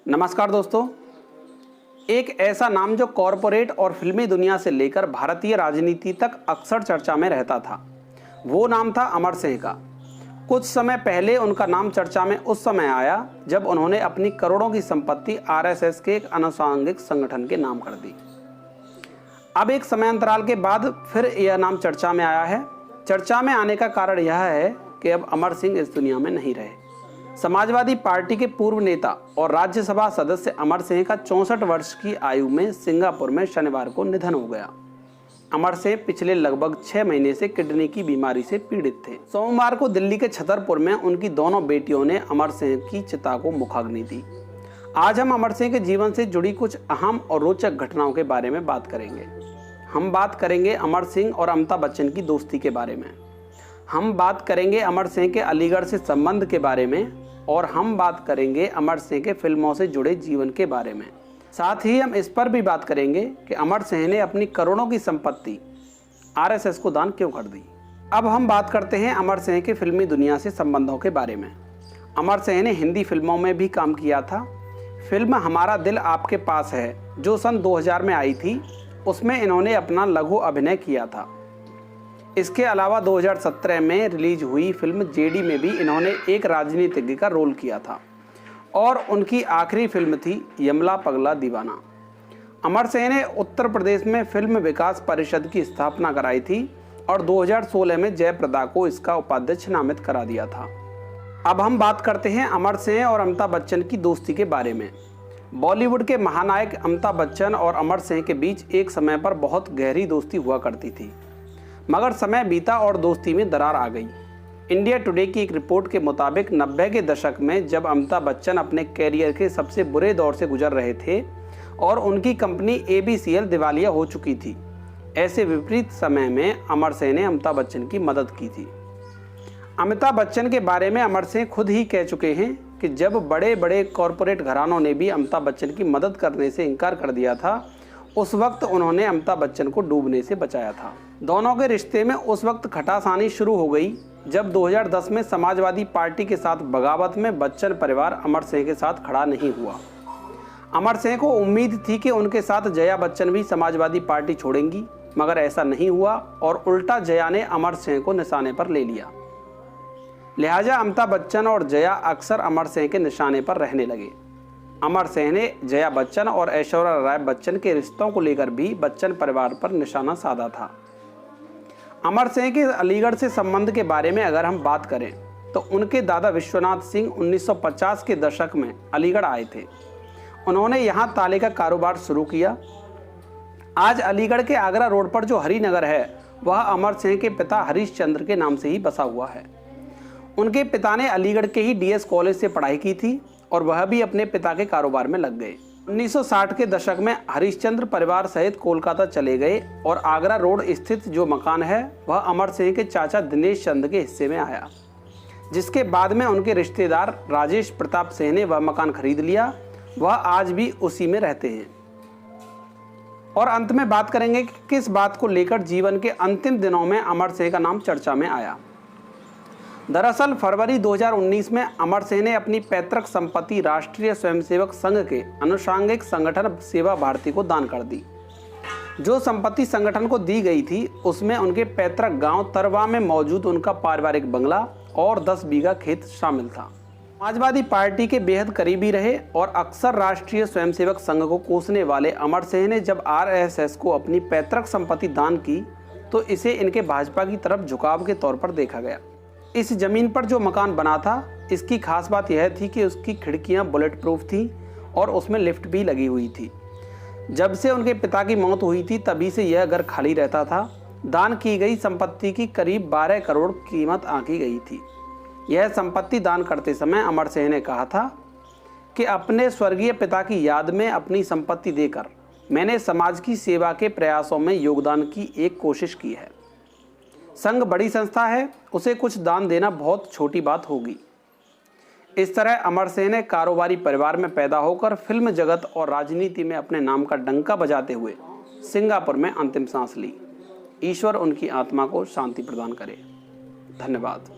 नमस्कार दोस्तों। एक ऐसा नाम जो कॉरपोरेट और फिल्मी दुनिया से लेकर भारतीय राजनीति तक अक्सर चर्चा में रहता था, वो नाम था अमर सिंह का। कुछ समय पहले उनका नाम चर्चा में उस समय आया जब उन्होंने अपनी करोड़ों की संपत्ति आरएसएस के एक अनुषांगिक संगठन के नाम कर दी। अब एक समय अंतराल के बाद फिर यह नाम चर्चा में आया है। चर्चा में आने का कारण यह है कि अब अमर सिंह इस दुनिया में नहीं रहे। समाजवादी पार्टी के पूर्व नेता और राज्यसभा सदस्य अमर सिंह का 64 वर्ष की आयु में सिंगापुर में शनिवार को निधन हो गया। अमर सिंह पिछले लगभग 6 महीने से किडनी की बीमारी से पीड़ित थे। सोमवार को दिल्ली के छतरपुर में उनकी दोनों बेटियों ने अमर सिंह की चिता को मुखाग्नि दी। आज हम अमर सिंह के जीवन से जुड़ी कुछ अहम और रोचक घटनाओं के बारे में बात करेंगे। हम बात करेंगे अमर सिंह और अमिताभ बच्चन की दोस्ती के बारे में। हम बात करेंगे अमर सिंह के अलीगढ़ से संबंध के बारे में, और हम बात करेंगे अमर सिंह के फिल्मों से जुड़े जीवन के बारे में। साथ ही हम इस पर भी बात करेंगे कि अमर सिंह ने अपनी करोड़ों की संपत्ति आरएसएस को दान क्यों कर दी। अब हम बात करते हैं अमर सिंह के फिल्मी दुनिया से संबंधों के बारे में। अमर सिंह ने हिंदी फिल्मों में भी काम किया था। फिल्म हमारा दिल आपके पास है जो सन 2000 में आई थी, उसमें इन्होंने अपना लघु अभिनय किया था। इसके अलावा 2017 में रिलीज हुई फिल्म जेडी में भी इन्होंने एक राजनीतिज्ञ का रोल किया था, और उनकी आखिरी फिल्म थी यमला पगला दीवाना। अमर सिंह ने उत्तर प्रदेश में फिल्म विकास परिषद की स्थापना कराई थी और 2016 में जयप्रदा को इसका उपाध्यक्ष नामित करा दिया था। अब हम बात करते हैं अमर सिंह और अमिताभ बच्चन की दोस्ती के बारे में। बॉलीवुड के महानायक अमिताभ बच्चन और अमर सिंह के बीच एक समय पर बहुत गहरी दोस्ती हुआ करती थी, मगर समय बीता और दोस्ती में दरार आ गई। इंडिया टुडे की एक रिपोर्ट के मुताबिक 90 के दशक में जब अमिताभ बच्चन अपने कैरियर के सबसे बुरे दौर से गुजर रहे थे और उनकी कंपनी ABCL दिवालिया हो चुकी थी, ऐसे विपरीत समय में अमर सिंह ने अमिताभ बच्चन की मदद की थी। अमिताभ बच्चन के बारे में अमर सिंह खुद ही कह चुके हैं कि जब बड़े बड़े कॉरपोरेट घरानों ने भी अमिताभ बच्चन की मदद करने से इनकार कर दिया था, उस वक्त उन्होंने अमिताभ बच्चन को डूबने से बचाया था। दोनों के रिश्ते में उस वक्त खटास आनी शुरू हो गई जब 2010 में समाजवादी पार्टी के साथ बगावत में बच्चन परिवार अमर सिंह के साथ खड़ा नहीं हुआ। अमर सिंह को उम्मीद थी कि उनके साथ जया बच्चन भी समाजवादी पार्टी छोड़ेंगी, मगर ऐसा नहीं हुआ और उल्टा जया ने अमर सिंह को निशाने पर ले लिया। लिहाजा अमिताभ बच्चन और जया अक्सर अमर सिंह के निशाने पर रहने लगे। अमर सिंह ने जया बच्चन और ऐश्वर्या राय बच्चन के रिश्तों को लेकर भी बच्चन परिवार पर निशाना साधा था। अमर सिंह के अलीगढ़ से संबंध के बारे में अगर हम बात करें तो उनके दादा विश्वनाथ सिंह 1950 के दशक में अलीगढ़ आए थे। उन्होंने यहां ताले का कारोबार शुरू किया। आज अलीगढ़ के आगरा रोड पर जो हरिनगर है, वह अमर सिंह के पिता हरीश चंद्र के नाम से ही बसा हुआ है। उनके पिता ने अलीगढ़ के ही DS कॉलेज से पढ़ाई की थी और वह भी अपने पिता के कारोबार में लग गए। 1960 के दशक में हरिश्चंद्र परिवार सहित कोलकाता चले गए और आगरा रोड स्थित जो मकान है वह अमर सिंह के चाचा दिनेश चंद के हिस्से में आया, जिसके बाद में उनके रिश्तेदार राजेश प्रताप सिंह ने वह मकान खरीद लिया। वह आज भी उसी में रहते हैं। और अंत में बात करेंगे कि किस बात को लेकर जीवन के अंतिम दिनों में अमर सिंह का नाम चर्चा में आया। दरअसल फरवरी 2019 में अमर सिंह ने अपनी पैतृक संपत्ति राष्ट्रीय स्वयंसेवक संघ के अनुषांगिक संगठन सेवा भारती को दान कर दी। जो संपत्ति संगठन को दी गई थी उसमें उनके पैतृक गांव तरवा में मौजूद उनका पारिवारिक बंगला और 10 बीघा खेत शामिल था। समाजवादी पार्टी के बेहद करीबी रहे और अक्सर राष्ट्रीय स्वयंसेवक संघ को कोसने वाले अमर सिंह ने जब RSS को अपनी पैतृक संपत्ति दान की तो इसे इनके भाजपा की तरफ झुकाव के तौर पर देखा गया। इस जमीन पर जो मकान बना था, इसकी खास बात यह थी कि उसकी खिड़कियां बुलेट प्रूफ थीं और उसमें लिफ्ट भी लगी हुई थी। जब से उनके पिता की मौत हुई थी तभी से यह घर खाली रहता था। दान की गई संपत्ति की करीब 12 करोड़ कीमत आंकी गई थी। यह संपत्ति दान करते समय अमर सिंह ने कहा था कि अपने स्वर्गीय पिता की याद में अपनी संपत्ति देकर मैंने समाज की सेवा के प्रयासों में योगदान की एक कोशिश की है। संघ बड़ी संस्था है, उसे कुछ दान देना बहुत छोटी बात होगी। इस तरह अमर सिंह ने कारोबारी परिवार में पैदा होकर फिल्म जगत और राजनीति में अपने नाम का डंका बजाते हुए सिंगापुर में अंतिम सांस ली। ईश्वर उनकी आत्मा को शांति प्रदान करे। धन्यवाद।